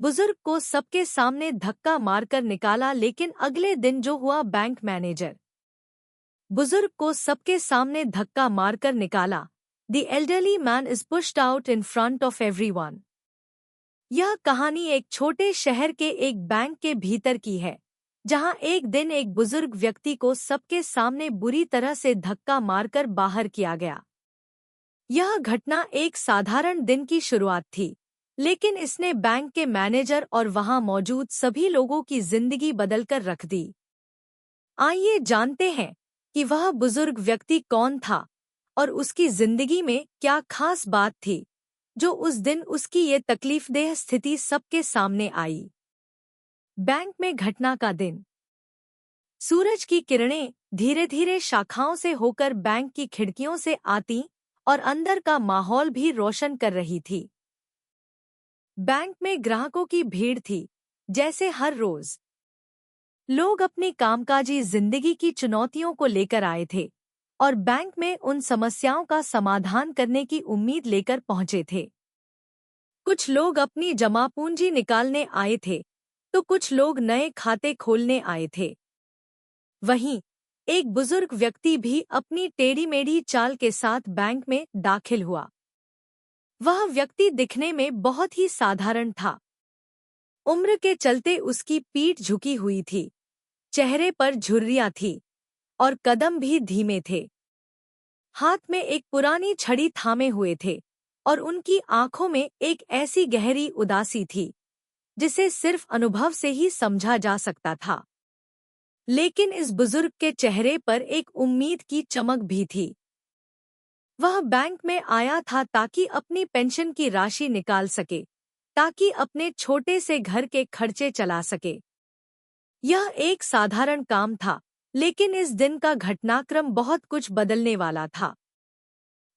बुजुर्ग को सबके सामने धक्का मारकर निकाला। लेकिन अगले दिन जो हुआ, बैंक मैनेजर बुजुर्ग को सबके सामने धक्का मारकर निकाला। The elderly man is pushed out in front of everyone. यह कहानी एक छोटे शहर के एक बैंक के भीतर की है, जहां एक दिन एक बुजुर्ग व्यक्ति को सबके सामने बुरी तरह से धक्का मारकर बाहर किया गया। यह घटना एक साधारण दिन की शुरुआत थी, लेकिन इसने बैंक के मैनेजर और वहां मौजूद सभी लोगों की जिंदगी बदलकर रख दी। आइए जानते हैं कि वह बुजुर्ग व्यक्ति कौन था और उसकी जिंदगी में क्या खास बात थी, जो उस दिन उसकी ये तकलीफदेह स्थिति सबके सामने आई। बैंक में घटना का दिन। सूरज की किरणें धीरे धीरे शाखाओं से होकर बैंक की खिड़कियों से आती और अंदर का माहौल भी रोशन कर रही थी। बैंक में ग्राहकों की भीड़ थी, जैसे हर रोज। लोग अपनी कामकाजी जिंदगी की चुनौतियों को लेकर आए थे और बैंक में उन समस्याओं का समाधान करने की उम्मीद लेकर पहुंचे थे। कुछ लोग अपनी जमा पूंजी निकालने आए थे, तो कुछ लोग नए खाते खोलने आए थे। वहीं एक बुजुर्ग व्यक्ति भी अपनी टेढ़ी-मेढ़ी चाल के साथ बैंक में दाखिल हुआ। वह व्यक्ति दिखने में बहुत ही साधारण था। उम्र के चलते उसकी पीठ झुकी हुई थी, चेहरे पर झुर्रियां थी और कदम भी धीमे थे। हाथ में एक पुरानी छड़ी थामे हुए थे और उनकी आंखों में एक ऐसी गहरी उदासी थी जिसे सिर्फ अनुभव से ही समझा जा सकता था। लेकिन इस बुजुर्ग के चेहरे पर एक उम्मीद की चमक भी थी। वह बैंक में आया था ताकि अपनी पेंशन की राशि निकाल सके, ताकि अपने छोटे से घर के खर्चे चला सके। यह एक साधारण काम था, लेकिन इस दिन का घटनाक्रम बहुत कुछ बदलने वाला था।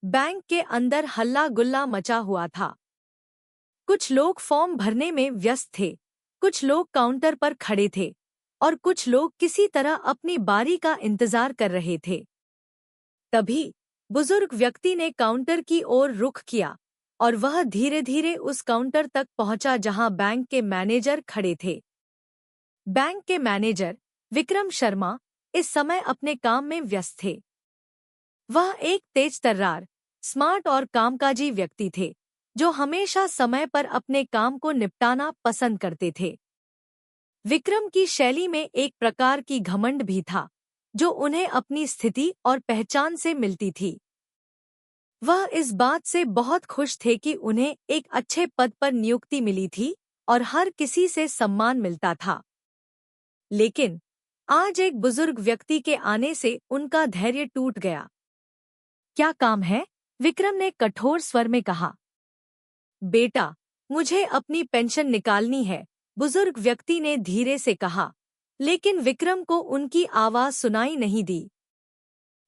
बैंक के अंदर हल्ला गुल्ला मचा हुआ था। कुछ लोग फॉर्म भरने में व्यस्त थे, कुछ लोग काउंटर पर खड़े थे और कुछ लोग किसी तरह अपनी बारी का इंतजार कर रहे थे। तभी बुजुर्ग व्यक्ति ने काउंटर की ओर रुख किया और वह धीरे धीरे उस काउंटर तक पहुंचा जहां बैंक के मैनेजर खड़े थे। बैंक के मैनेजर विक्रम शर्मा इस समय अपने काम में व्यस्त थे। वह एक तेज-तर्रार, स्मार्ट और कामकाजी व्यक्ति थे, जो हमेशा समय पर अपने काम को निपटाना पसंद करते थे। विक्रम की शैली में एक प्रकार की घमंड भी था, जो उन्हें अपनी स्थिति और पहचान से मिलती थी। वह इस बात से बहुत खुश थे कि उन्हें एक अच्छे पद पर नियुक्ति मिली थी और हर किसी से सम्मान मिलता था। लेकिन आज एक बुजुर्ग व्यक्ति के आने से उनका धैर्य टूट गया। क्या काम है? विक्रम ने कठोर स्वर में कहा। बेटा, मुझे अपनी पेंशन निकालनी है, बुजुर्ग व्यक्ति ने धीरे से कहा। लेकिन विक्रम को उनकी आवाज सुनाई नहीं दी।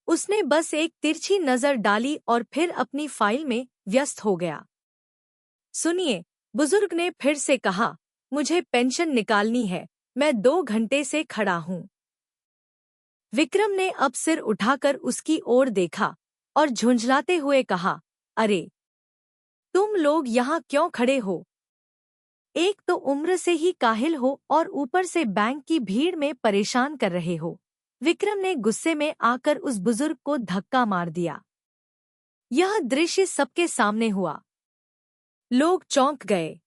उसने बस एक तिरछी नजर डाली और फिर अपनी फाइल में व्यस्त हो गया। सुनिए, बुजुर्ग ने फिर से कहा, मुझे पेंशन निकालनी है, मैं 2 घंटे से खड़ा हूँ। विक्रम ने अब सिर उठाकर उसकी ओर देखा और झुंझलाते हुए कहा, अरे, तुम लोग यहाँ क्यों खड़े हो? एक तो उम्र से ही काहिल हो और ऊपर से बैंक की भीड़ में परेशान कर रहे हो। विक्रम ने गुस्से में आकर उस बुजुर्ग को धक्का मार दिया। यह दृश्य सबके सामने हुआ। लोग चौंक गए।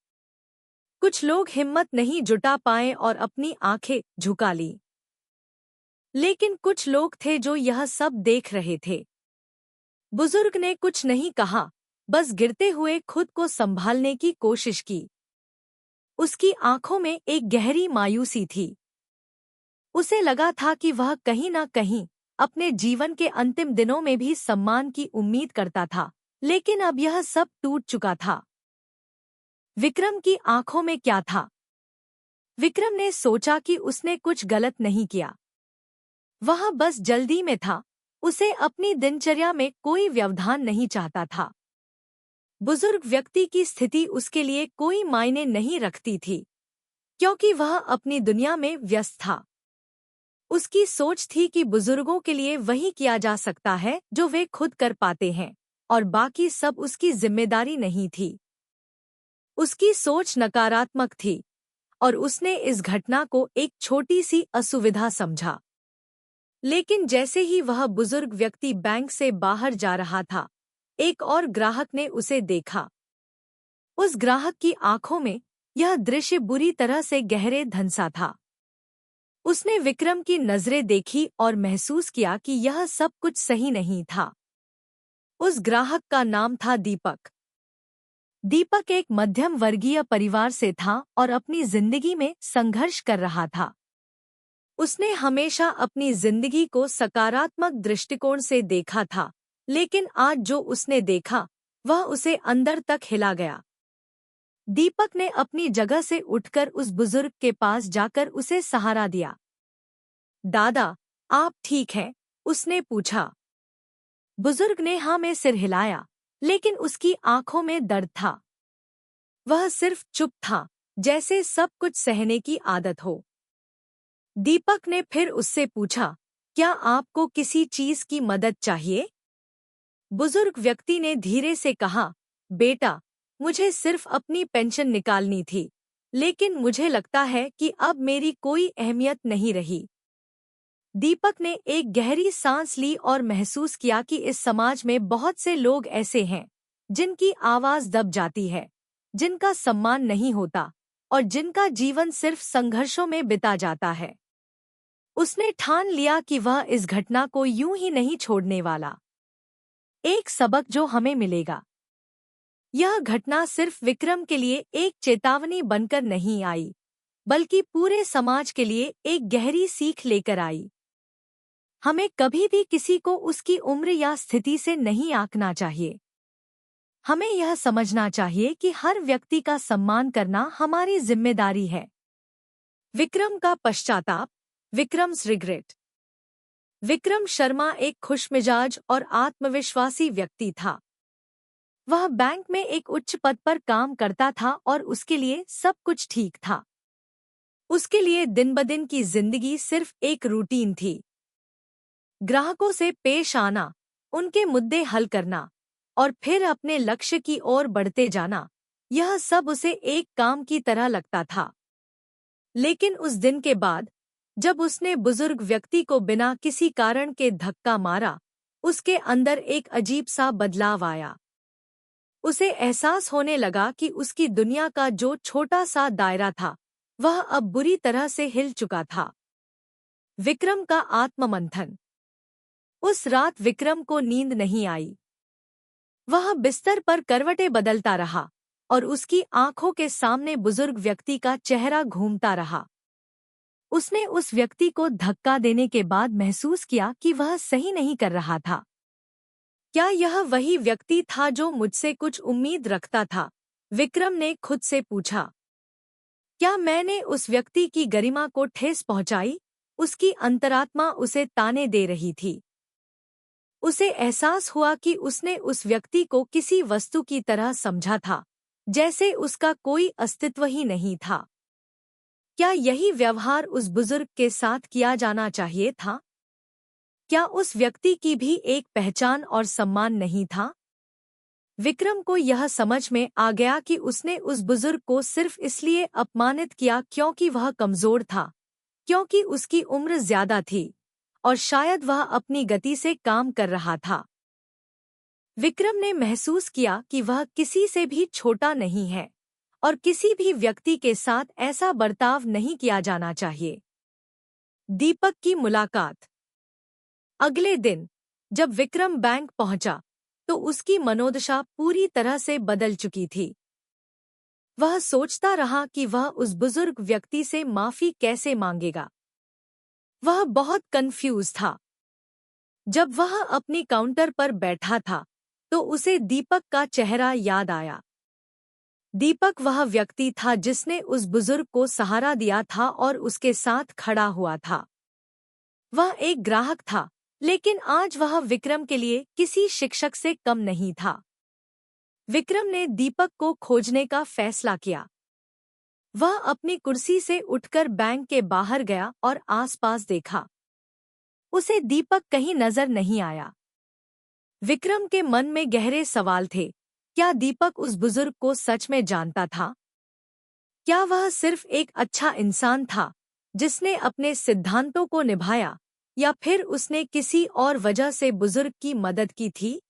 कुछ लोग हिम्मत नहीं जुटा पाए और अपनी आंखें झुका ली। लेकिन कुछ लोग थे जो यह सब देख रहे थे। बुजुर्ग ने कुछ नहीं कहा, बस गिरते हुए खुद को संभालने की कोशिश की। उसकी आंखों में एक गहरी मायूसी थी। उसे लगा था कि वह कहीं न कहीं अपने जीवन के अंतिम दिनों में भी सम्मान की उम्मीद करता था, लेकिन अब यह सब टूट चुका था। विक्रम की आंखों में क्या था? विक्रम ने सोचा कि उसने कुछ गलत नहीं किया। वह बस जल्दी में था, उसे अपनी दिनचर्या में कोई व्यवधान नहीं चाहता था। बुजुर्ग व्यक्ति की स्थिति उसके लिए कोई मायने नहीं रखती थी, क्योंकि वह अपनी दुनिया में व्यस्त था। उसकी सोच थी कि बुजुर्गों के लिए वही किया जा सकता है जो वे खुद कर पाते हैं, और बाकी सब उसकी जिम्मेदारी नहीं थी। उसकी सोच नकारात्मक थी और उसने इस घटना को एक छोटी सी असुविधा समझा। लेकिन जैसे ही वह बुजुर्ग व्यक्ति बैंक से बाहर जा रहा था, एक और ग्राहक ने उसे देखा। उस ग्राहक की आंखों में यह दृश्य बुरी तरह से गहरे धंसा था। उसने विक्रम की नजरें देखी और महसूस किया कि यह सब कुछ सही नहीं था। उस ग्राहक का नाम था दीपक। दीपक एक मध्यम वर्गीय परिवार से था और अपनी जिंदगी में संघर्ष कर रहा था। उसने हमेशा अपनी जिंदगी को सकारात्मक दृष्टिकोण से देखा था, लेकिन आज जो उसने देखा वह उसे अंदर तक हिला गया। दीपक ने अपनी जगह से उठकर उस बुजुर्ग के पास जाकर उसे सहारा दिया। दादा, आप ठीक हैं? उसने पूछा। बुजुर्ग ने हाँ में सिर हिलाया, लेकिन उसकी आंखों में दर्द था। वह सिर्फ चुप था, जैसे सब कुछ सहने की आदत हो। दीपक ने फिर उससे पूछा, क्या आपको किसी चीज की मदद चाहिए? बुजुर्ग व्यक्ति ने धीरे से कहा, बेटा, मुझे सिर्फ अपनी पेंशन निकालनी थी, लेकिन मुझे लगता है कि अब मेरी कोई अहमियत नहीं रही। दीपक ने एक गहरी सांस ली और महसूस किया कि इस समाज में बहुत से लोग ऐसे हैं जिनकी आवाज दब जाती है, जिनका सम्मान नहीं होता और जिनका जीवन सिर्फ संघर्षों में बिता जाता है। उसने ठान लिया कि वह इस घटना को यूं ही नहीं छोड़ने वाला। एक सबक जो हमें मिलेगा। यह घटना सिर्फ विक्रम के लिए एक चेतावनी बनकर नहीं आई, बल्कि पूरे समाज के लिए एक गहरी सीख लेकर आई। हमें कभी भी किसी को उसकी उम्र या स्थिति से नहीं आंकना चाहिए। हमें यह समझना चाहिए कि हर व्यक्ति का सम्मान करना हमारी जिम्मेदारी है। विक्रम का पश्चाताप। विक्रम्स रिग्रेट। विक्रम शर्मा एक खुशमिजाज और आत्मविश्वासी व्यक्ति था। वह बैंक में एक उच्च पद पर काम करता था और उसके लिए सब कुछ ठीक था। उसके लिए दिन-ब-दिन की जिंदगी सिर्फ एक रूटीन थी। ग्राहकों से पेश आना, उनके मुद्दे हल करना और फिर अपने लक्ष्य की ओर बढ़ते जाना, यह सब उसे एक काम की तरह लगता था। लेकिन उस दिन के बाद, जब उसने बुजुर्ग व्यक्ति को बिना किसी कारण के धक्का मारा, उसके अंदर एक अजीब सा बदलाव आया। उसे एहसास होने लगा कि उसकी दुनिया का जो छोटा सा दायरा था, वह अब बुरी तरह से हिल चुका था। विक्रम का आत्ममंथन। उस रात विक्रम को नींद नहीं आई। वह बिस्तर पर करवटें बदलता रहा और उसकी आंखों के सामने बुजुर्ग व्यक्ति का चेहरा घूमता रहा। उसने उस व्यक्ति को धक्का देने के बाद महसूस किया कि वह सही नहीं कर रहा था। क्या यह वही व्यक्ति था जो मुझसे कुछ उम्मीद रखता था? विक्रम ने खुद से पूछा। क्या मैंने उस व्यक्ति की गरिमा को ठेस पहुंचाई? उसकी अंतरात्मा उसे ताने दे रही थी। उसे एहसास हुआ कि उसने उस व्यक्ति को किसी वस्तु की तरह समझा था, जैसे उसका कोई अस्तित्व ही नहीं था। क्या यही व्यवहार उस बुजुर्ग के साथ किया जाना चाहिए था? क्या उस व्यक्ति की भी एक पहचान और सम्मान नहीं था? विक्रम को यह समझ में आ गया कि उसने उस बुजुर्ग को सिर्फ इसलिए अपमानित किया क्योंकि वह कमजोर था, क्योंकि उसकी उम्र ज्यादा थी और शायद वह अपनी गति से काम कर रहा था। विक्रम ने महसूस किया कि वह किसी से भी छोटा नहीं है और किसी भी व्यक्ति के साथ ऐसा बर्ताव नहीं किया जाना चाहिए। दीपक की मुलाकात। अगले दिन जब विक्रम बैंक पहुंचा, तो उसकी मनोदशा पूरी तरह से बदल चुकी थी। वह सोचता रहा कि वह उस बुजुर्ग व्यक्ति से माफी कैसे मांगेगा। वह बहुत कंफ्यूज था। जब वह अपनी काउंटर पर बैठा था, तो उसे दीपक का चेहरा याद आया। दीपक वह व्यक्ति था जिसने उस बुजुर्ग को सहारा दिया था और उसके साथ खड़ा हुआ था। वह एक ग्राहक था, लेकिन आज वह विक्रम के लिए किसी शिक्षक से कम नहीं था। विक्रम ने दीपक को खोजने का फैसला किया। वह अपनी कुर्सी से उठकर बैंक के बाहर गया और आसपास देखा। उसे दीपक कहीं नजर नहीं आया। विक्रम के मन में गहरे सवाल थे, क्या दीपक उस बुजुर्ग को सच में जानता था? क्या वह सिर्फ एक अच्छा इंसान था जिसने अपने सिद्धांतों को निभाया, या फिर उसने किसी और वजह से बुजुर्ग की मदद की थी?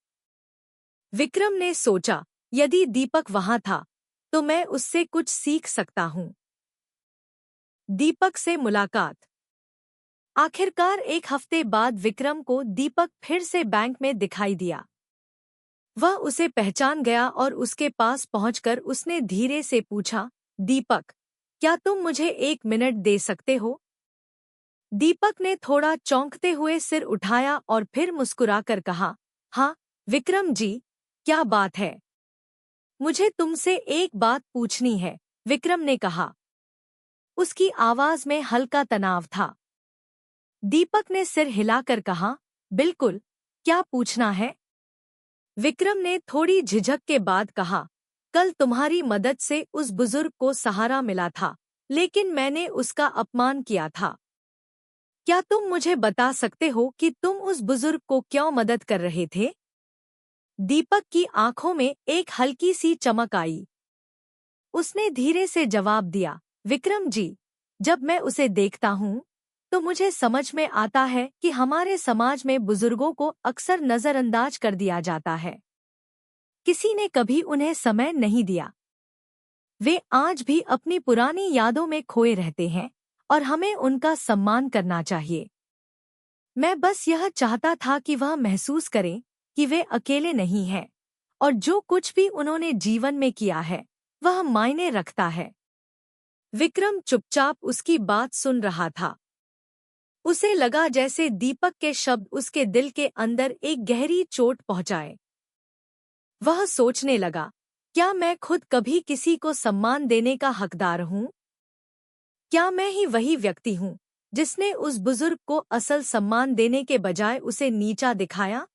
विक्रम ने सोचा, यदि दीपक वहां था तो मैं उससे कुछ सीख सकता हूं। दीपक से मुलाकात। आखिरकार एक हफ्ते बाद विक्रम को दीपक फिर से बैंक में दिखाई दिया। वह उसे पहचान गया और उसके पास पहुंचकर उसने धीरे से पूछा, दीपक, क्या तुम मुझे 1 मिनट दे सकते हो? दीपक ने थोड़ा चौंकते हुए सिर उठाया और फिर मुस्कुराकर कहा, हाँ विक्रम जी, क्या बात है? मुझे तुमसे एक बात पूछनी है, विक्रम ने कहा। उसकी आवाज में हल्का तनाव था। दीपक ने सिर हिलाकर कहा, बिल्कुल, क्या पूछना है? विक्रम ने थोड़ी झिझक के बाद कहा, कल तुम्हारी मदद से उस बुजुर्ग को सहारा मिला था, लेकिन मैंने उसका अपमान किया था। क्या तुम मुझे बता सकते हो कि तुम उस बुजुर्ग को क्यों मदद कर रहे थे? दीपक की आंखों में एक हल्की सी चमक आई। उसने धीरे से जवाब दिया, विक्रम जी, जब मैं उसे देखता हूँ तो मुझे समझ में आता है कि हमारे समाज में बुजुर्गों को अक्सर नजरअंदाज कर दिया जाता है। किसी ने कभी उन्हें समय नहीं दिया। वे आज भी अपनी पुरानी यादों में खोए रहते हैं और हमें उनका सम्मान करना चाहिए। मैं बस यह चाहता था कि वह महसूस करें कि वे अकेले नहीं हैं और जो कुछ भी उन्होंने जीवन में किया है वह मायने रखता है। विक्रम चुपचाप उसकी बात सुन रहा था। उसे लगा जैसे दीपक के शब्द उसके दिल के अंदर एक गहरी चोट पहुंचाए। वह सोचने लगा, क्या मैं खुद कभी किसी को सम्मान देने का हकदार हूँ? क्या मैं ही वही व्यक्ति हूँ जिसने उस बुजुर्ग को असल सम्मान देने के बजाय उसे नीचा दिखाया?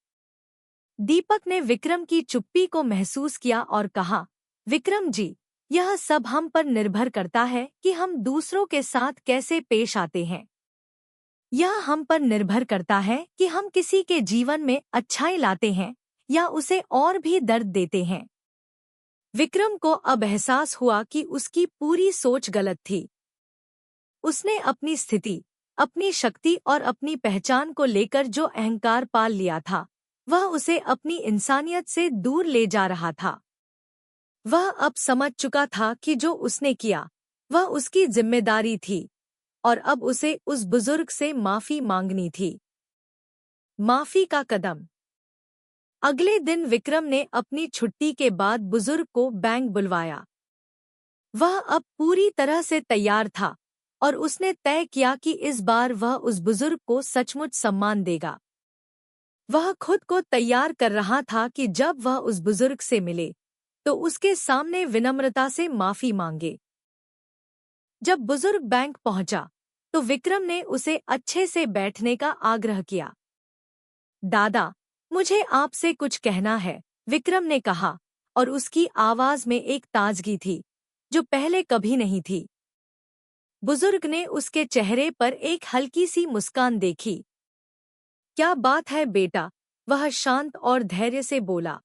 दीपक ने विक्रम की चुप्पी को महसूस किया और कहा, विक्रम जी, यह सब हम पर निर्भर करता है कि हम दूसरों के साथ कैसे पेश आते हैं। यह हम पर निर्भर करता है कि हम किसी के जीवन में अच्छाई लाते हैं या उसे और भी दर्द देते हैं। विक्रम को अब एहसास हुआ कि उसकी पूरी सोच गलत थी। उसने अपनी स्थिति, अपनी शक्ति और अपनी पहचान को लेकर जो अहंकार पाल लिया था, वह उसे अपनी इंसानियत से दूर ले जा रहा था। वह अब समझ चुका था कि जो उसने किया, वह उसकी जिम्मेदारी थी और अब उसे उस बुजुर्ग से माफी मांगनी थी। माफी का कदम। अगले दिन विक्रम ने अपनी छुट्टी के बाद बुजुर्ग को बैंक बुलवाया। वह अब पूरी तरह से तैयार था और उसने तय किया कि इस बार वह उस बुजुर्ग को सचमुच सम्मान देगा। वह खुद को तैयार कर रहा था कि जब वह उस बुजुर्ग से मिले तो उसके सामने विनम्रता से माफी मांगे। जब बुजुर्ग बैंक पहुंचा तो विक्रम ने उसे अच्छे से बैठने का आग्रह किया। दादा, मुझे आपसे कुछ कहना है, विक्रम ने कहा और उसकी आवाज में एक ताजगी थी जो पहले कभी नहीं थी। बुजुर्ग ने उसके चेहरे पर एक हल्की सी मुस्कान देखी। क्या बात है बेटा, वह शांत और धैर्य से बोला।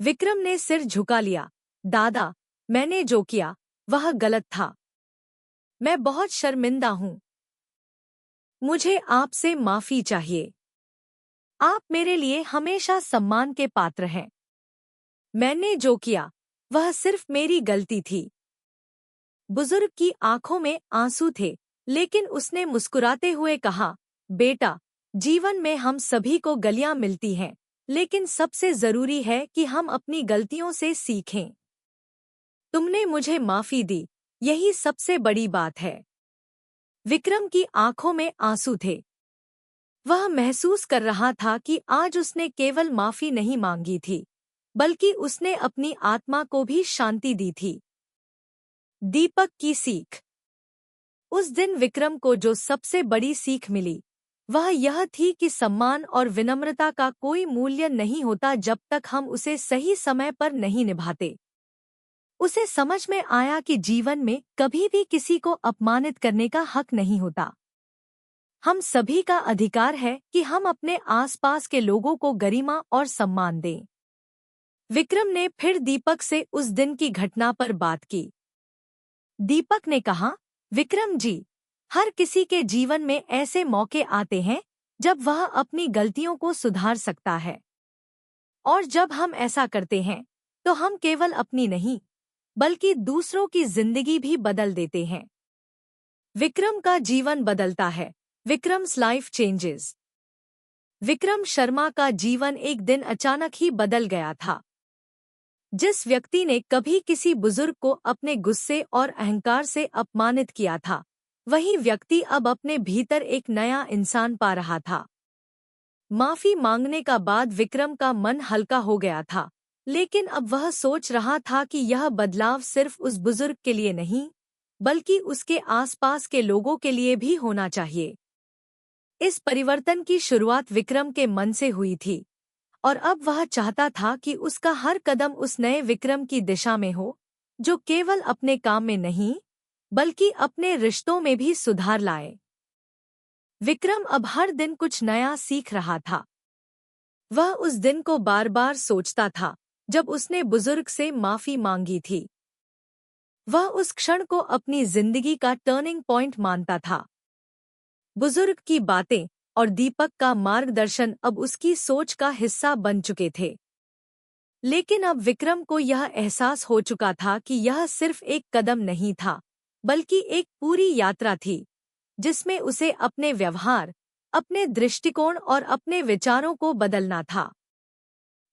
विक्रम ने सिर झुका लिया। दादा, मैंने जो किया वह गलत था। मैं बहुत शर्मिंदा हूँ। मुझे आपसे माफी चाहिए। आप मेरे लिए हमेशा सम्मान के पात्र हैं। मैंने जो किया वह सिर्फ मेरी गलती थी। बुजुर्ग की आंखों में आंसू थे, लेकिन उसने मुस्कुराते हुए कहा, बेटा, जीवन में हम सभी को गलतियां मिलती हैं, लेकिन सबसे जरूरी है कि हम अपनी गलतियों से सीखें। तुमने मुझे माफी दी, यही सबसे बड़ी बात है। विक्रम की आंखों में आंसू थे। वह महसूस कर रहा था कि आज उसने केवल माफी नहीं मांगी थी, बल्कि उसने अपनी आत्मा को भी शांति दी थी। दीपक की सीख। उस दिन विक्रम को जो सबसे बड़ी सीख मिली वह यह थी कि सम्मान और विनम्रता का कोई मूल्य नहीं होता जब तक हम उसे सही समय पर नहीं निभाते। उसे समझ में आया कि जीवन में कभी भी किसी को अपमानित करने का हक नहीं होता। हम सभी का अधिकार है कि हम अपने आसपास के लोगों को गरिमा और सम्मान दें। विक्रम ने फिर दीपक से उस दिन की घटना पर बात की। दीपक ने कहा, विक्रम जी, हर किसी के जीवन में ऐसे मौके आते हैं जब वह अपनी गलतियों को सुधार सकता है। और जब हम ऐसा करते हैं तो हम केवल अपनी नहीं बल्कि दूसरों की जिंदगी भी बदल देते हैं। विक्रम का जीवन बदलता है। Vikram's life changes. विक्रम शर्मा का जीवन एक दिन अचानक ही बदल गया था। जिस व्यक्ति ने कभी किसी बुजुर्ग को अपने गुस्से और अहंकार से अपमानित किया था, वही व्यक्ति अब अपने भीतर एक नया इंसान पा रहा था। माफी मांगने का बाद विक्रम का मन हल्का हो गया था, लेकिन अब वह सोच रहा था कि यह बदलाव सिर्फ उस बुजुर्ग के लिए नहीं, बल्कि उसके आसपास के लोगों के लिए भी होना चाहिए। इस परिवर्तन की शुरुआत विक्रम के मन से हुई थी, और अब वह चाहता था कि उसका हर कदम उस नए विक्रम की दिशा में हो, जो केवल अपने काम में नहीं, बल्कि अपने रिश्तों में भी सुधार लाए। विक्रम अब हर दिन कुछ नया सीख रहा था। वह उस दिन को बार बार सोचता था जब उसने बुजुर्ग से माफी मांगी थी। वह उस क्षण को अपनी जिंदगी का टर्निंग पॉइंट मानता था। बुजुर्ग की बातें और दीपक का मार्गदर्शन अब उसकी सोच का हिस्सा बन चुके थे। लेकिन अब विक्रम को यह एहसास हो चुका था कि यह सिर्फ एक कदम नहीं था, बल्कि एक पूरी यात्रा थी, जिसमें उसे अपने व्यवहार, अपने दृष्टिकोण और अपने विचारों को बदलना था।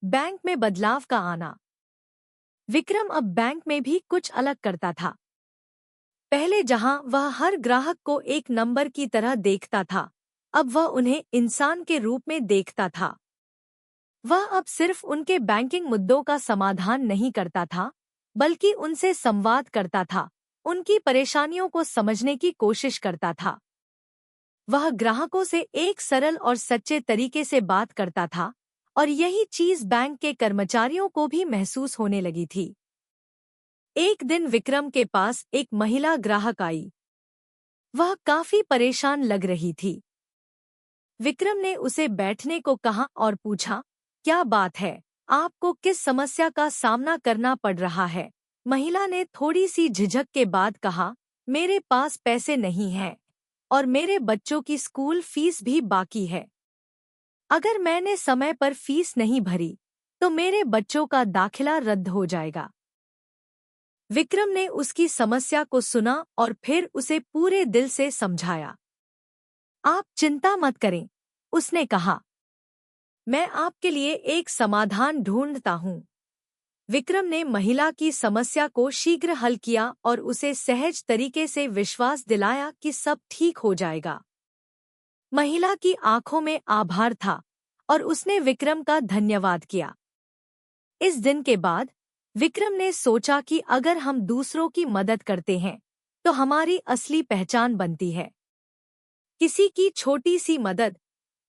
बैंक में बदलाव का आना। विक्रम अब बैंक में भी कुछ अलग करता था। पहले जहां वह हर ग्राहक को एक नंबर की तरह देखता था, अब वह उन्हें इंसान के रूप में देखता था। वह अब सिर्फ उनके बैंकिंग मुद्दों का समाधान नहीं करता था, बल्कि उनसे संवाद करता था, उनकी परेशानियों को समझने की कोशिश करता था। वह ग्राहकों से एक सरल और सच्चे तरीके से बात करता था, और यही चीज बैंक के कर्मचारियों को भी महसूस होने लगी थी। एक दिन विक्रम के पास एक महिला ग्राहक आई। वह काफी परेशान लग रही थी। विक्रम ने उसे बैठने को कहा और पूछा, क्या बात है, आपको किस समस्या का सामना करना पड़ रहा है? महिला ने थोड़ी सी झिझक के बाद कहा, मेरे पास पैसे नहीं हैं और मेरे बच्चों की स्कूल फीस भी बाकी है। अगर मैंने समय पर फीस नहीं भरी तो मेरे बच्चों का दाखिला रद्द हो जाएगा। विक्रम ने उसकी समस्या को सुना और फिर उसे पूरे दिल से समझाया। आप चिंता मत करें, उसने कहा, मैं आपके लिए एक समाधान ढूंढता हूँ। विक्रम ने महिला की समस्या को शीघ्र हल किया और उसे सहज तरीके से विश्वास दिलाया कि सब ठीक हो जाएगा। महिला की आंखों में आभार था और उसने विक्रम का धन्यवाद किया। इस दिन के बाद विक्रम ने सोचा कि अगर हम दूसरों की मदद करते हैं तो हमारी असली पहचान बनती है। किसी की छोटी सी मदद,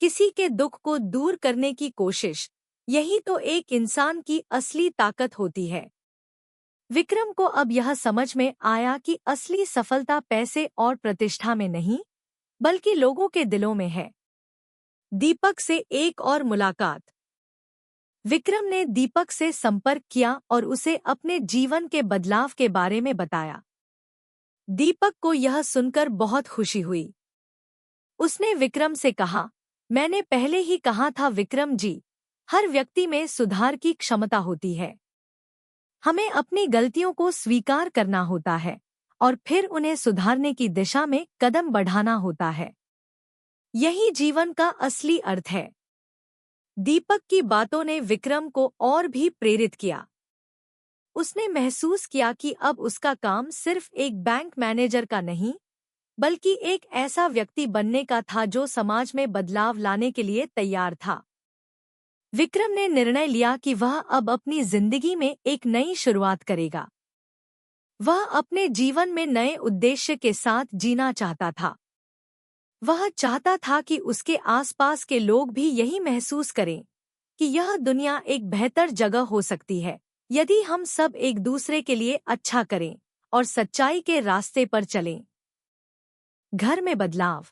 किसी के दुख को दूर करने की कोशिश, यही तो एक इंसान की असली ताकत होती है। विक्रम को अब यह समझ में आया कि असली सफलता पैसे और प्रतिष्ठा में नहीं, बल्कि लोगों के दिलों में है। दीपक से एक और मुलाकात। विक्रम ने दीपक से संपर्क किया और उसे अपने जीवन के बदलाव के बारे में बताया। दीपक को यह सुनकर बहुत खुशी हुई। उसने विक्रम से कहा, मैंने पहले ही कहा था विक्रम जी, हर व्यक्ति में सुधार की क्षमता होती है। हमें अपनी गलतियों को स्वीकार करना होता है और फिर उन्हें सुधारने की दिशा में कदम बढ़ाना होता है। यही जीवन का असली अर्थ है। दीपक की बातों ने विक्रम को और भी प्रेरित किया। उसने महसूस किया कि अब उसका काम सिर्फ एक बैंक मैनेजर का नहीं, बल्कि एक ऐसा व्यक्ति बनने का था जो समाज में बदलाव लाने के लिए तैयार था। विक्रम ने निर्णय लिया कि वह अब अपनी जिंदगी में एक नई शुरुआत करेगा। वह अपने जीवन में नए उद्देश्य के साथ जीना चाहता था। वह चाहता था कि उसके आसपास के लोग भी यही महसूस करें कि यह दुनिया एक बेहतर जगह हो सकती है यदि हम सब एक दूसरे के लिए अच्छा करें और सच्चाई के रास्ते पर चलें। घर में बदलाव।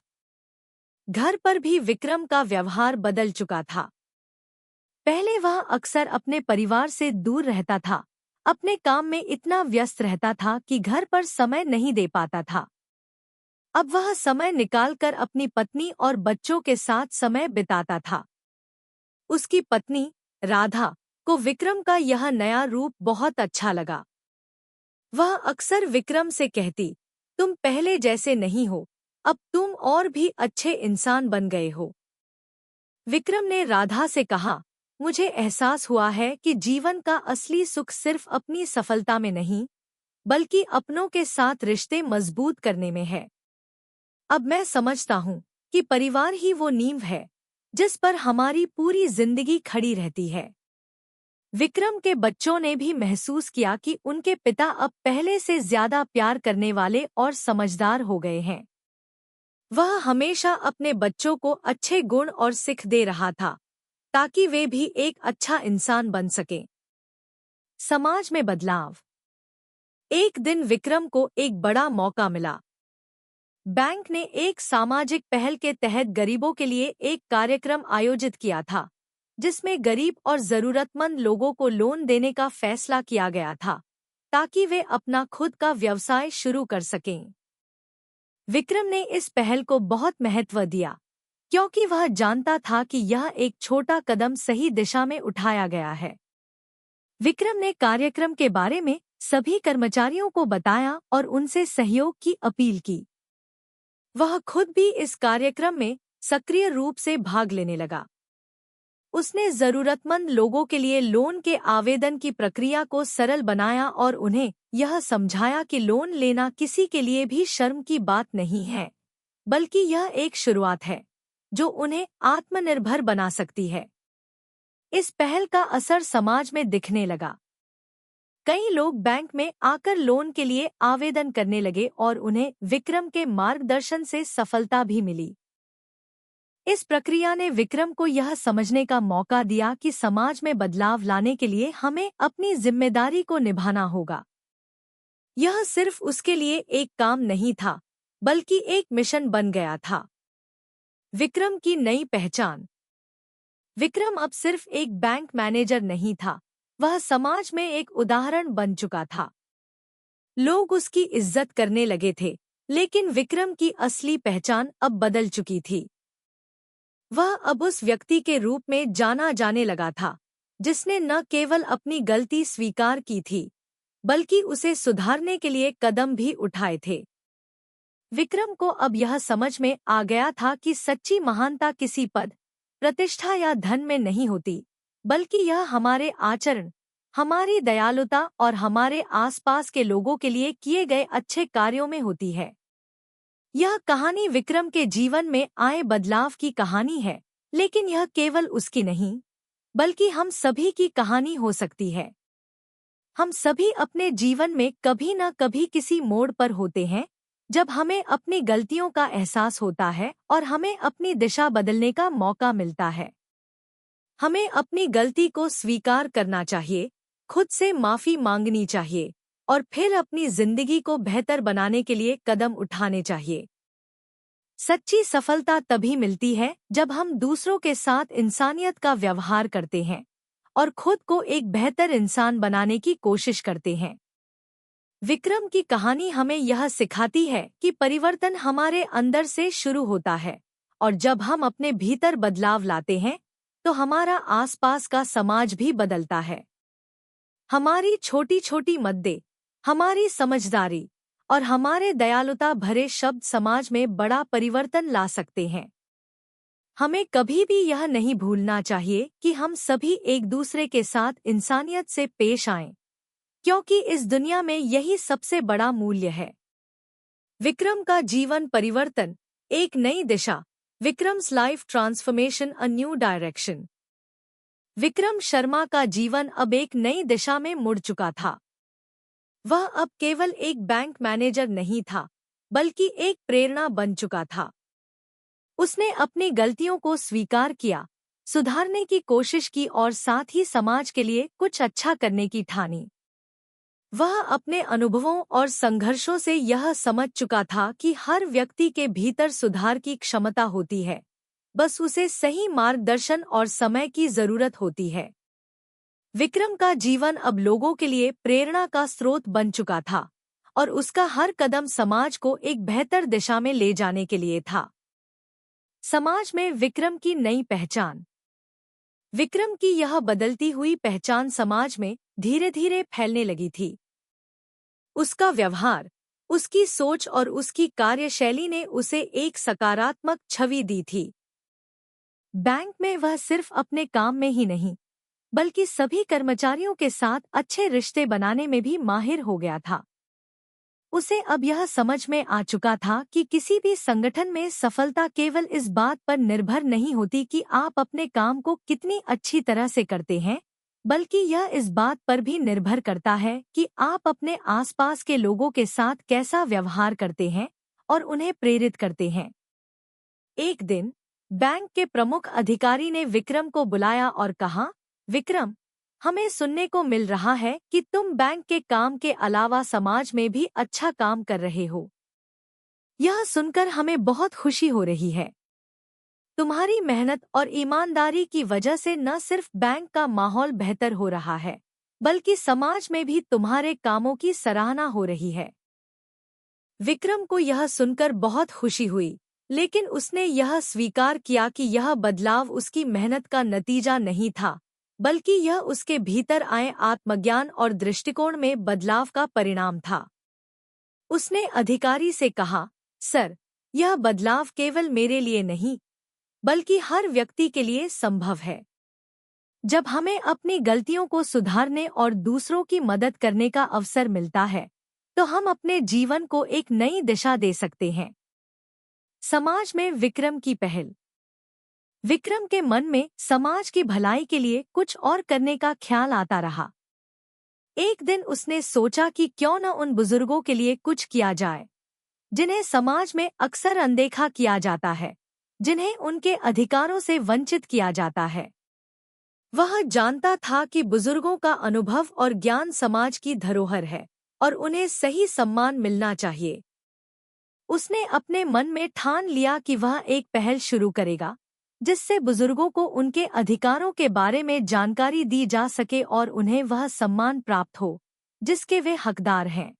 घर पर भी विक्रम का व्यवहार बदल चुका था। पहले वह अक्सर अपने परिवार से दूर रहता था, अपने काम में इतना व्यस्त रहता था कि घर पर समय नहीं दे पाता था। अब वह समय निकालकर अपनी पत्नी और बच्चों के साथ समय बिताता था। उसकी पत्नी, राधा, को विक्रम का यह नया रूप बहुत अच्छा लगा। वह अक्सर विक्रम से कहती, तुम पहले जैसे नहीं हो, अब तुम और भी अच्छे इंसान बन गए हो। विक्रम ने राधा से कहा, मुझे एहसास हुआ है कि जीवन का असली सुख सिर्फ अपनी सफलता में नहीं, बल्कि अपनों के साथ रिश्ते मजबूत करने में है। अब मैं समझता हूँ कि परिवार ही वो नींव है जिस पर हमारी पूरी जिंदगी खड़ी रहती है। विक्रम के बच्चों ने भी महसूस किया कि उनके पिता अब पहले से ज्यादा प्यार करने वाले और समझदार हो गए हैं। वह हमेशा अपने बच्चों को अच्छे गुण और सिख दे रहा था, ताकि वे भी एक अच्छा इंसान बन सकें। समाज में बदलाव। एक दिन विक्रम को एक बड़ा मौका मिला। बैंक ने एक सामाजिक पहल के तहत गरीबों के लिए एक कार्यक्रम आयोजित किया था, जिसमें गरीब और जरूरतमंद लोगों को लोन देने का फैसला किया गया था, ताकि वे अपना खुद का व्यवसाय शुरू कर सकें। विक्रम ने इस पहल को बहुत महत्व दिया, क्योंकि वह जानता था कि यह एक छोटा कदम सही दिशा में उठाया गया है। विक्रम ने कार्यक्रम के बारे में सभी कर्मचारियों को बताया और उनसे सहयोग की अपील की। वह खुद भी इस कार्यक्रम में सक्रिय रूप से भाग लेने लगा। उसने जरूरतमंद लोगों के लिए लोन के आवेदन की प्रक्रिया को सरल बनाया और उन्हें यह समझाया कि लोन लेना किसी के लिए भी शर्म की बात नहीं है, बल्कि यह एक शुरुआत है जो उन्हें आत्मनिर्भर बना सकती है। इस पहल का असर समाज में दिखने लगा। कई लोग बैंक में आकर लोन के लिए आवेदन करने लगे और उन्हें विक्रम के मार्गदर्शन से सफलता भी मिली। इस प्रक्रिया ने विक्रम को यह समझने का मौका दिया कि समाज में बदलाव लाने के लिए हमें अपनी जिम्मेदारी को निभाना होगा। यह सिर्फ उसके लिए एक काम नहीं था, बल्कि एक मिशन बन गया था। विक्रम की नई पहचान। विक्रम अब सिर्फ एक बैंक मैनेजर नहीं था, वह समाज में एक उदाहरण बन चुका था। लोग उसकी इज्जत करने लगे थे, लेकिन विक्रम की असली पहचान अब बदल चुकी थी। वह अब उस व्यक्ति के रूप में जाना जाने लगा था, जिसने न केवल अपनी गलती स्वीकार की थी, बल्कि उसे सुधारने के लिए कदम भी उठाए थे। विक्रम को अब यह समझ में आ गया था कि सच्ची महानता किसी पद, प्रतिष्ठा या धन में नहीं होती, बल्कि यह हमारे आचरण, हमारी दयालुता और हमारे आसपास के लोगों के लिए किए गए अच्छे कार्यों में होती है। यह कहानी विक्रम के जीवन में आए बदलाव की कहानी है, लेकिन यह केवल उसकी नहीं, बल्कि हम सभी की कहानी हो सकती है। हम सभी अपने जीवन में कभी न कभी किसी मोड़ पर होते हैं, जब हमें अपनी गलतियों का एहसास होता है और हमें अपनी दिशा बदलने का मौका मिलता है। हमें अपनी गलती को स्वीकार करना चाहिए, खुद से माफी मांगनी चाहिए और फिर अपनी जिंदगी को बेहतर बनाने के लिए कदम उठाने चाहिए। सच्ची सफलता तभी मिलती है जब हम दूसरों के साथ इंसानियत का व्यवहार करते हैं और खुद को एक बेहतर इंसान बनाने की कोशिश करते हैं। विक्रम की कहानी हमें यह सिखाती है कि परिवर्तन हमारे अंदर से शुरू होता है, और जब हम अपने भीतर बदलाव लाते हैं, तो हमारा आसपास का समाज भी बदलता है। हमारी छोटी छोटी मददें, हमारी समझदारी और हमारे दयालुता भरे शब्द समाज में बड़ा परिवर्तन ला सकते हैं। हमें कभी भी यह नहीं भूलना चाहिए कि हम सभी एक दूसरे के साथ इंसानियत से पेश आएं, क्योंकि इस दुनिया में यही सबसे बड़ा मूल्य है। विक्रम का जीवन परिवर्तन, एक नई दिशा। Vikram's life transformation, a new direction. Vikram Sharma का जीवन अब एक नई दिशा में मुड़ चुका था। वह अब केवल एक बैंक मैनेजर नहीं था, बल्कि एक प्रेरणा बन चुका था। उसने अपनी गलतियों को स्वीकार किया, सुधारने की कोशिश की और साथ ही समाज के लिए कुछ अच्छा करने की ठानी। वह अपने अनुभवों और संघर्षों से यह समझ चुका था कि हर व्यक्ति के भीतर सुधार की क्षमता होती है, बस उसे सही मार्गदर्शन और समय की जरूरत होती है। विक्रम का जीवन अब लोगों के लिए प्रेरणा का स्रोत बन चुका था और उसका हर कदम समाज को एक बेहतर दिशा में ले जाने के लिए था। समाज में विक्रम की नई पहचान। विक्रम की यह बदलती हुई पहचान समाज में धीरे धीरे फैलने लगी थी। उसका व्यवहार, उसकी सोच और उसकी कार्यशैली ने उसे एक सकारात्मक छवि दी थी। बैंक में वह सिर्फ अपने काम में ही नहीं, बल्कि सभी कर्मचारियों के साथ अच्छे रिश्ते बनाने में भी माहिर हो गया था। उसे अब यह समझ में आ चुका था कि किसी भी संगठन में सफलता केवल इस बात पर निर्भर नहीं होती कि आप अपने काम को कितनी अच्छी तरह से करते हैं, बल्कि यह इस बात पर भी निर्भर करता है कि आप अपने आसपास के लोगों के साथ कैसा व्यवहार करते हैं और उन्हें प्रेरित करते हैं। एक दिन बैंक के प्रमुख अधिकारी ने विक्रम को बुलाया और कहा, विक्रम, हमें सुनने को मिल रहा है कि तुम बैंक के काम के अलावा समाज में भी अच्छा काम कर रहे हो। यह सुनकर हमें बहुत खुशी हो रही है। तुम्हारी मेहनत और ईमानदारी की वजह से न सिर्फ बैंक का माहौल बेहतर हो रहा है, बल्कि समाज में भी तुम्हारे कामों की सराहना हो रही है। विक्रम को यह सुनकर बहुत खुशी हुई, लेकिन उसने यह स्वीकार किया कि यह बदलाव उसकी मेहनत का नतीजा नहीं था, बल्कि यह उसके भीतर आए आत्मज्ञान और दृष्टिकोण में बदलाव का परिणाम था। उसने अधिकारी से कहा, सर, यह बदलाव केवल मेरे लिए नहीं, बल्कि हर व्यक्ति के लिए संभव है। जब हमें अपनी गलतियों को सुधारने और दूसरों की मदद करने का अवसर मिलता है, तो हम अपने जीवन को एक नई दिशा दे सकते हैं। समाज में विक्रम की पहल। विक्रम के मन में समाज की भलाई के लिए कुछ और करने का ख्याल आता रहा। एक दिन उसने सोचा कि क्यों न उन बुजुर्गों के लिए कुछ किया जाए, जिन्हें समाज में अक्सर अनदेखा किया जाता है, जिन्हें उनके अधिकारों से वंचित किया जाता है। वह जानता था कि बुजुर्गों का अनुभव और ज्ञान समाज की धरोहर है और उन्हें सही सम्मान मिलना चाहिए। उसने अपने मन में ठान लिया कि वह एक पहल शुरू करेगा, जिससे बुजुर्गों को उनके अधिकारों के बारे में जानकारी दी जा सके और उन्हें वह सम्मान प्राप्त हो जिसके वे हकदार हैं।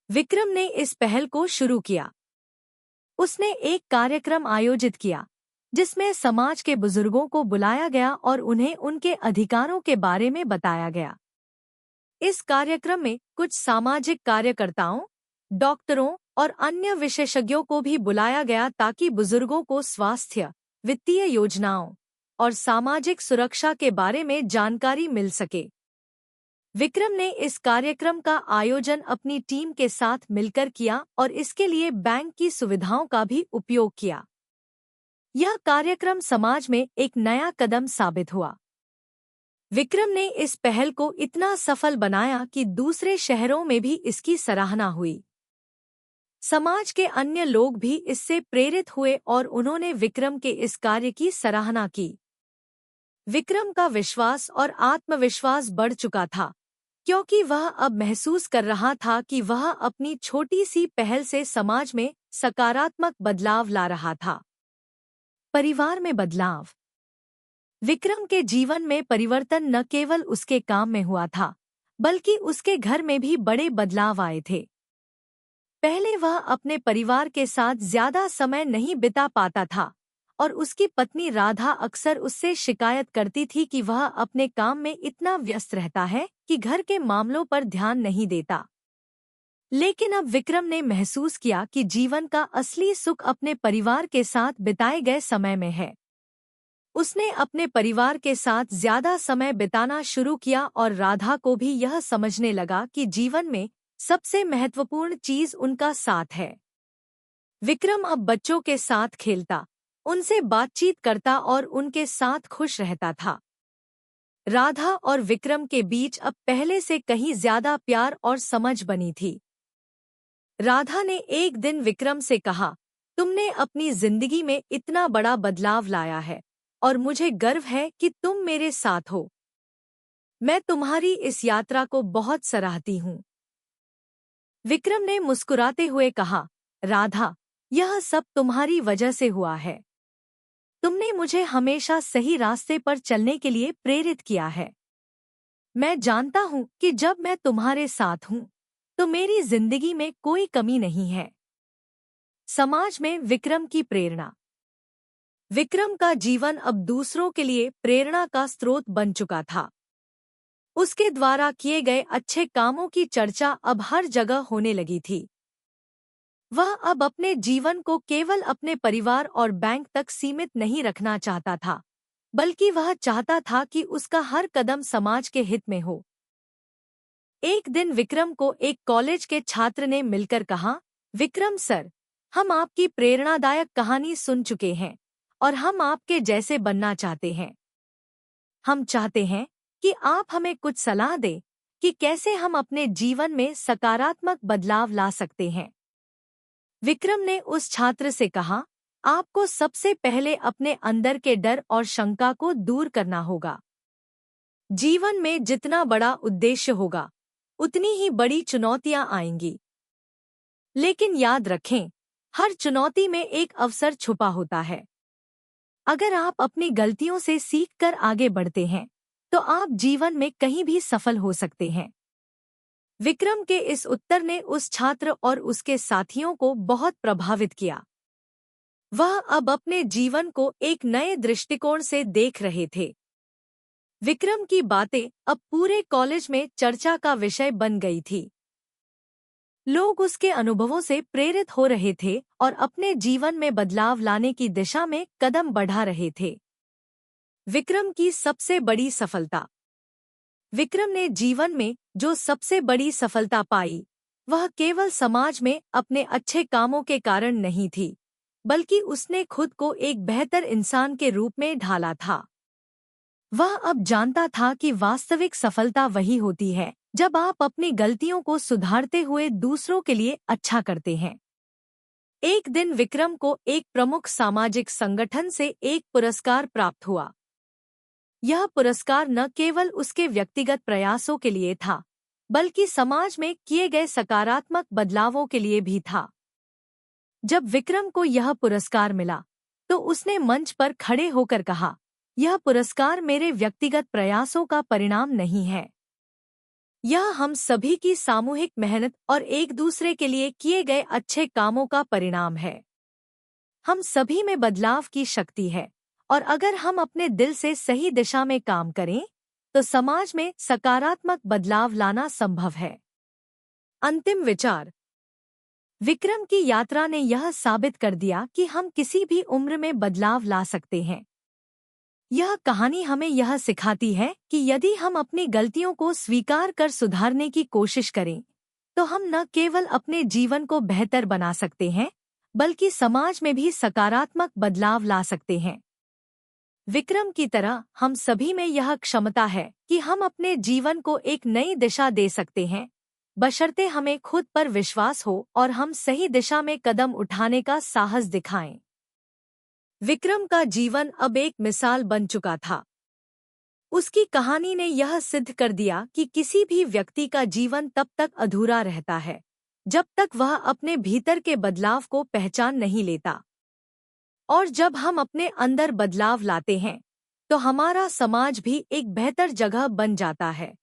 विक्रम ने इस पहल को शुरू किया। उसने एक कार्यक्रम आयोजित किया, जिसमें समाज के बुजुर्गों को बुलाया गया और उन्हें उनके अधिकारों के बारे में बताया गया। इस कार्यक्रम में कुछ सामाजिक कार्यकर्ताओं, डॉक्टरों और अन्य विशेषज्ञों को भी बुलाया गया ताकि बुजुर्गों को स्वास्थ्य, वित्तीय योजनाओं और सामाजिक सुरक्षा के बारे में जानकारी मिल सके। विक्रम ने इस कार्यक्रम का आयोजन अपनी टीम के साथ मिलकर किया और इसके लिए बैंक की सुविधाओं का भी उपयोग किया। यह कार्यक्रम समाज में एक नया कदम साबित हुआ। विक्रम ने इस पहल को इतना सफल बनाया कि दूसरे शहरों में भी इसकी सराहना हुई। समाज के अन्य लोग भी इससे प्रेरित हुए और उन्होंने विक्रम के इस कार्य की सराहना की। विक्रम का विश्वास और आत्मविश्वास बढ़ चुका था, क्योंकि वह अब महसूस कर रहा था कि वह अपनी छोटी सी पहल से समाज में सकारात्मक बदलाव ला रहा था। परिवार में बदलाव। विक्रम के जीवन में परिवर्तन न केवल उसके काम में हुआ था, बल्कि उसके घर में भी बड़े बदलाव आए थे। पहले वह अपने परिवार के साथ ज्यादा समय नहीं बिता पाता था और उसकी पत्नी राधा अक्सर उससे शिकायत करती थी कि वह अपने काम में इतना व्यस्त रहता है कि घर के मामलों पर ध्यान नहीं देता। लेकिन अब विक्रम ने महसूस किया कि जीवन का असली सुख अपने परिवार के साथ बिताए गए समय में है। उसने अपने परिवार के साथ ज्यादा समय बिताना शुरू किया और राधा को भी यह समझने लगा कि जीवन में सबसे महत्वपूर्ण चीज उनका साथ है। विक्रम अब बच्चों के साथ खेलता, उनसे बातचीत करता और उनके साथ खुश रहता था। राधा और विक्रम के बीच अब पहले से कहीं ज्यादा प्यार और समझ बनी थी। राधा ने एक दिन विक्रम से कहा, तुमने अपनी जिंदगी में इतना बड़ा बदलाव लाया है और मुझे गर्व है कि तुम मेरे साथ हो। मैं तुम्हारी इस यात्रा को बहुत सराहती हूँ। विक्रम ने मुस्कुराते हुए कहा, राधा, यह सब तुम्हारी वजह से हुआ है। तुमने मुझे हमेशा सही रास्ते पर चलने के लिए प्रेरित किया है। मैं जानता हूँ कि जब मैं तुम्हारे साथ हूँ तो मेरी जिंदगी में कोई कमी नहीं है। समाज में विक्रम की प्रेरणा। विक्रम का जीवन अब दूसरों के लिए प्रेरणा का स्रोत बन चुका था। उसके द्वारा किए गए अच्छे कामों की चर्चा अब हर जगह होने लगी थी। वह अब अपने जीवन को केवल अपने परिवार और बैंक तक सीमित नहीं रखना चाहता था, बल्कि वह चाहता था कि उसका हर कदम समाज के हित में हो। एक दिन विक्रम को एक कॉलेज के छात्र ने मिलकर कहा, विक्रम सर, हम आपकी प्रेरणादायक कहानी सुन चुके हैं और हम आपके जैसे बनना चाहते हैं। हम चाहते हैं कि आप हमें कुछ सलाह दें कि कैसे हम अपने जीवन में सकारात्मक बदलाव ला सकते हैं। विक्रम ने उस छात्र से कहा, आपको सबसे पहले अपने अंदर के डर और शंका को दूर करना होगा। जीवन में जितना बड़ा उद्देश्य होगा, उतनी ही बड़ी चुनौतियां आएंगी। लेकिन याद रखें, हर चुनौती में एक अवसर छुपा होता है। अगर आप अपनी गलतियों से सीखकर आगे बढ़ते हैं, तो आप जीवन में कहीं भी सफल हो सकते हैं। विक्रम के इस उत्तर ने उस छात्र और उसके साथियों को बहुत प्रभावित किया। वह अब अपने जीवन को एक नए दृष्टिकोण से देख रहे थे। विक्रम की बातें अब पूरे कॉलेज में चर्चा का विषय बन गई थी। लोग उसके अनुभवों से प्रेरित हो रहे थे और अपने जीवन में बदलाव लाने की दिशा में कदम बढ़ा रहे थे। विक्रम की सबसे बड़ी सफलता। विक्रम ने जीवन में जो सबसे बड़ी सफलता पाई, वह केवल समाज में अपने अच्छे कामों के कारण नहीं थी, बल्कि उसने खुद को एक बेहतर इंसान के रूप में ढाला था। वह अब जानता था कि वास्तविक सफलता वही होती है जब आप अपनी गलतियों को सुधारते हुए दूसरों के लिए अच्छा करते हैं। एक दिन विक्रम को एक प्रमुख सामाजिक संगठन से एक पुरस्कार प्राप्त हुआ। यह पुरस्कार न केवल उसके व्यक्तिगत प्रयासों के लिए था, बल्कि समाज में किए गए सकारात्मक बदलावों के लिए भी था। जब विक्रम को यह पुरस्कार मिला, तो उसने मंच पर खड़े होकर कहा, यह पुरस्कार मेरे व्यक्तिगत प्रयासों का परिणाम नहीं है। यह हम सभी की सामूहिक मेहनत और एक दूसरे के लिए किए गए अच्छे कामों का परिणाम है। हम सभी में बदलाव की शक्ति है, और अगर हम अपने दिल से सही दिशा में काम करें, तो समाज में सकारात्मक बदलाव लाना संभव है। अंतिम विचार। विक्रम की यात्रा ने यह साबित कर दिया कि हम किसी भी उम्र में बदलाव ला सकते हैं। यह कहानी हमें यह सिखाती है कि यदि हम अपनी गलतियों को स्वीकार कर सुधारने की कोशिश करें, तो हम न केवल अपने जीवन को बेहतर बना सकते हैं, बल्कि समाज में भी सकारात्मक बदलाव ला सकते हैं। विक्रम की तरह हम सभी में यह क्षमता है कि हम अपने जीवन को एक नई दिशा दे सकते हैं, बशर्ते हमें खुद पर विश्वास हो और हम सही दिशा में कदम उठाने का साहस दिखाएं। विक्रम का जीवन अब एक मिसाल बन चुका था। उसकी कहानी ने यह सिद्ध कर दिया कि किसी भी व्यक्ति का जीवन तब तक अधूरा रहता है, जब तक वह अपने भीतर के बदलाव को पहचान नहीं लेता। और जब हम अपने अंदर बदलाव लाते हैं, तो हमारा समाज भी एक बेहतर जगह बन जाता है।